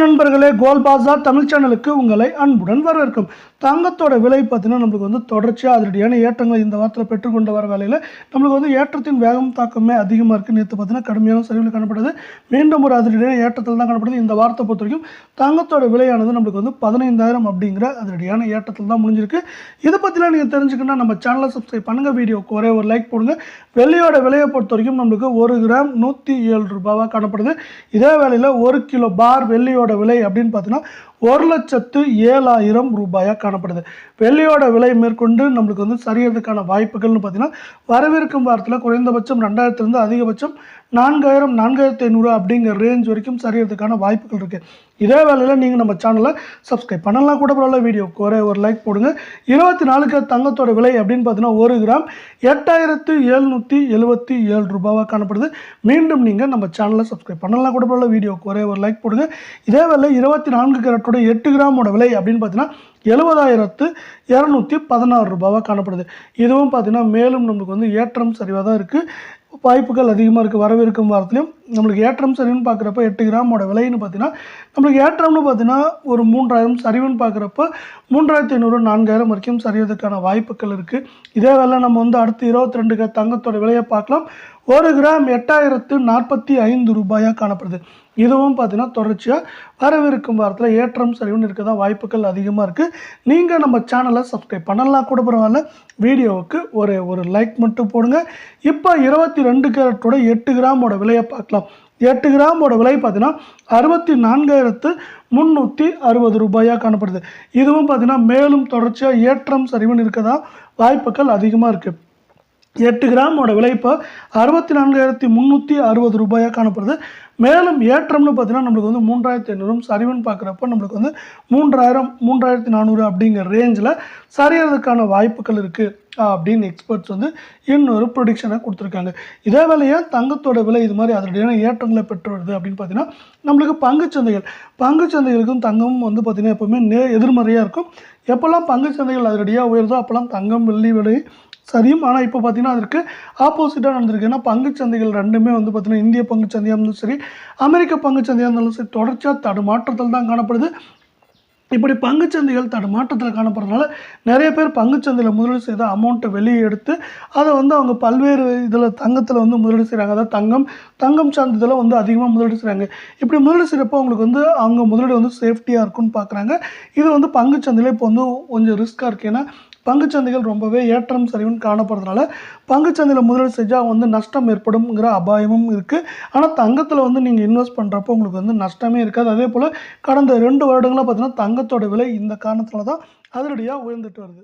நண்பர்களே, கோல்ட் பாஸார் தமிழ் சேனலுக்கு உங்களை அன்புடன் வரவேற்கும். தங்கத்தோட விலை பார்த்தீங்கன்னா நம்மளுக்கு வந்து தொடர்ச்சியாக அதிரடியான ஏற்றங்களை இந்த வாரத்தில் பெற்றுக்கொண்டு வர வேலையில் நம்மளுக்கு வந்து ஏற்றத்தின் வேகம் தாக்கமே அதிகமாக இருக்குது. நேற்று பார்த்தீங்கன்னா கடுமையான சரிவில் காணப்படுது. மீண்டும் ஒரு அதிரடியான ஏற்றத்தில் தான் காணப்படுது. இந்த வாரத்தை பொறுத்த வரைக்கும் தங்கத்தோட விலையானது நம்மளுக்கு வந்து 15,000 அப்படிங்கிற அதிரடியான ஏற்றத்தில் தான் முடிஞ்சிருக்கு. இதை பற்றிலாம் நீங்கள் தெரிஞ்சுக்கணும்னா நம்ம சேனலை சப்ஸ்கிரைப் பண்ணுங்கள், வீடியோக்கு ஒரே ஒரு லைக் போடுங்க. வெள்ளியோட விலையை பொறுத்த வரைக்கும் நம்மளுக்கு 1 கிராம் 107 ரூபாவாக காணப்படுது. இதே வேளையில் 1 கிலோ பார் வெள்ளியோட விலை அப்படின்னு பார்த்தீங்கன்னா 1,07,000 ரூபாயாக காணப்படுது. வெள்ளியோட விலை மேற்கொண்டு நம்மளுக்கு வந்து சரியறதுக்கான வாய்ப்புகள்னு பார்த்தீங்கன்னா வரவிருக்கும் வாரத்தில் குறைந்தபட்சம் 2,000 அதிகபட்சம் 4,000 4,500 அப்படிங்கிற ரேஞ்ச் வரைக்கும் சரியறதுக்கான வாய்ப்புகள் இருக்குது. இதே வேளையில் நீங்கள் நம்ம சேனலை சப்ஸ்கிரைப் பண்ணலாம் கூட பரவாயில்ல, வீடியோக்கு ஒரே ஒரு லைக் போடுங்க. 24 தங்கத்தோட விலை அப்படின்னு பார்த்தீங்கன்னா 1 கிராம் 8,777 ரூபாவாக காணப்படுது. மீண்டும் நீங்கள் நம்ம சேனலை சப்ஸ்கிரைப் பண்ணலாம் கூட பரவாயில்ல, வீடியோக்கு ஒரே ஒரு லைக் போடுங்க. இதே வேலை 24 கேரட்டோட 8 கிராமோட விலை அப்படின்னு பார்த்தீங்கன்னா 70,216 ரூபாவாக காணப்படுது. இதுவும் பார்த்தீங்கன்னா மேலும் நம்மளுக்கு வந்து ஏற்றம் சரிவாக தான் இருக்குது. வாய்ப்புகள் அதிகமாக இருக்குது. வரவிருக்கும் வாரத்துலையும் நம்மளுக்கு ஏற்றம் சரிவுன்னு பார்க்குறப்ப 8 கிராமோட விலைன்னு பார்த்தீங்கன்னா நம்மளுக்கு ஏற்றம்னு பார்த்தீங்கன்னா ஒரு 3,000, சரிவுன்னு பார்க்குறப்ப 3,500 4,000 வரைக்கும் சரியறதுக்கான வாய்ப்புகள் இருக்குது. இதே வேலை நம்ம வந்து அடுத்து 22 தங்கத்தோட விலையை பார்க்கலாம். 1 கிராம் 8,045 ரூபாயாக காணப்படுது. இதுவும் பார்த்தீங்கன்னா தொடர்ச்சியாக வரவிருக்கும் வாரத்தில் ஏற்றம் சரிவுன்னு இருக்க தான் வாய்ப்புகள் அதிகமாக இருக்குது. நீங்கள் நம்ம சேனலை சப்ஸ்கிரைப் பண்ணலாம் கூட பரவாயில்ல, வீடியோவுக்கு ஒரு லைக் மட்டும் போடுங்க. இப்போ 22 கேரட்டோட 8 கிராமோட விலையை பார்க்கலாம். 8 கிராமோட விலை பார்த்தீங்கன்னா 64,360 ரூபாயாக காணப்படுது. இதுவும் பார்த்தீங்கன்னா மேலும் தொடர்ச்சியாக ஏற்றம் சரிவுன்னு இருக்க தான் வாய்ப்புகள் அதிகமாக இருக்குது. 8 கிராமோட விலை இப்போ 64,360 ரூபாயாக காணப்படுது. மேலும் ஏற்றம்னு பார்த்தீங்கன்னா நம்மளுக்கு வந்து 3,500, சரிவுன்னு பார்க்குறப்ப நம்மளுக்கு வந்து 3,000 3,400 அப்படிங்கிற ரேஞ்சில் சரியறதுக்கான வாய்ப்புகள் இருக்குது அப்படின்னு எக்ஸ்பர்ட்ஸ் வந்து இன்னொரு ப்ரொடிக்ஷனை கொடுத்துருக்காங்க. இதே வேலையை தங்கத்தோட விலை இது மாதிரி அதனுடைய ஏற்றங்களை பெற்று வருது அப்படின்னு பார்த்தீங்கன்னா நம்மளுக்கு பங்குச்சந்தைகளுக்கும் தங்கமும் வந்து பார்த்திங்கன்னா எப்போவுமே எதிர்மறையாக இருக்கும். எப்போல்லாம் பங்குச்சந்தைகள் அதனுடையாக உயர்தோ அப்போல்லாம் தங்கம் வெள்ளி விலை சரியும். ஆனால் இப்போ பார்த்தீங்கன்னா அதற்கு ஆப்போசிட்டாக நடந்திருக்கு. ஏன்னா பங்குச்சந்தைகள் ரெண்டுமே வந்து பார்த்தீங்கன்னா இந்திய பங்குச்சந்தையாக இருந்தாலும் சரி, அமெரிக்க பங்குச்சந்தையாக இருந்தாலும் சரி தொடர்ச்சியாக தடுமாற்றத்தில் தான் காணப்படுது. இப்படி பங்குச்சந்தைகள் தடுமாற்றத்தில் காணப்படுறதுனால நிறைய பேர் பங்குச்சந்தையில் முதலீடு செய்த அமௌண்ட்டை வெளியே எடுத்து அதை வந்து அவங்க பல்வேறு இதில் தங்கத்தில் வந்து முதலீடு செய்கிறாங்க. அதாவது தங்கம் சார்ந்த இதில் வந்து அதிகமாக முதலீடு செய்கிறாங்க. இப்படி முதலீடு செய்கிறப்போ அவங்களுக்கு வந்து அவங்க முதலீடு வந்து சேஃப்டியாக இருக்குன்னு பார்க்குறாங்க. இது வந்து பங்குச்சந்தையில் இப்போ வந்து கொஞ்சம் ரிஸ்க்காக இருக்குது. ஏன்னா பங்குச்சந்தைகள் ரொம்பவே ஏற்றம் சரிவுன்னு காணப்படுறதுனால பங்குச்சந்தையில் முதலீடு செஞ்சால் வந்து நஷ்டம் ஏற்படும்ங்கிற அபாயமும் இருக்குது. ஆனால் தங்கத்தில் வந்து நீங்கள் இன்வெஸ்ட் பண்ணுறப்போ உங்களுக்கு வந்து நஷ்டமே இருக்காது. அதே போல் கடந்த 2 வருடங்களாக பார்த்தீங்கன்னா தங்கத்தோட விலை இந்த காரணத்தில் தான் அதிரடியாக உயர்ந்துட்டு வருது.